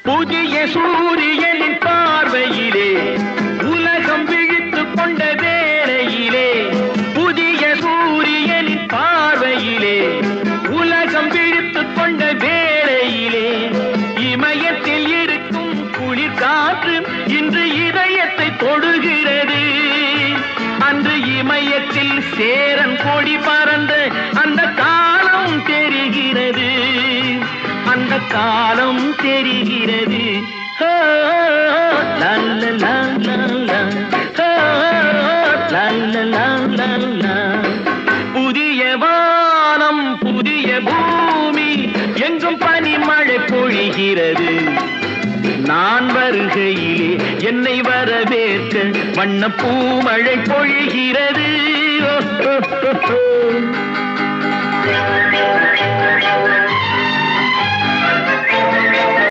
புதிய சூரியனின் பார்வையிலே உலகம் விழித்துக் கொண்ட வேளையிலே, புதிய சூரியனின் பார்வையிலே உலகம் விழித்துக் கொண்ட வேளையிலே, இமயத்தில் இருக்கும் குளிர் காற்று இன்று இதயத்தை தொடுகிறது. அன்று இமயத்தில் சேரன் கொடி பறந்த அந்த காலம் தெரிகிறது, அந்த காலம் தெரிகிறது. புதிய வானம் புதிய பூமி எங்கும் பனிமழை பொழிகிறது. நான் வருகையிலே என்னை வரவேற்க வண்ண பூமழை பொழிகிறது.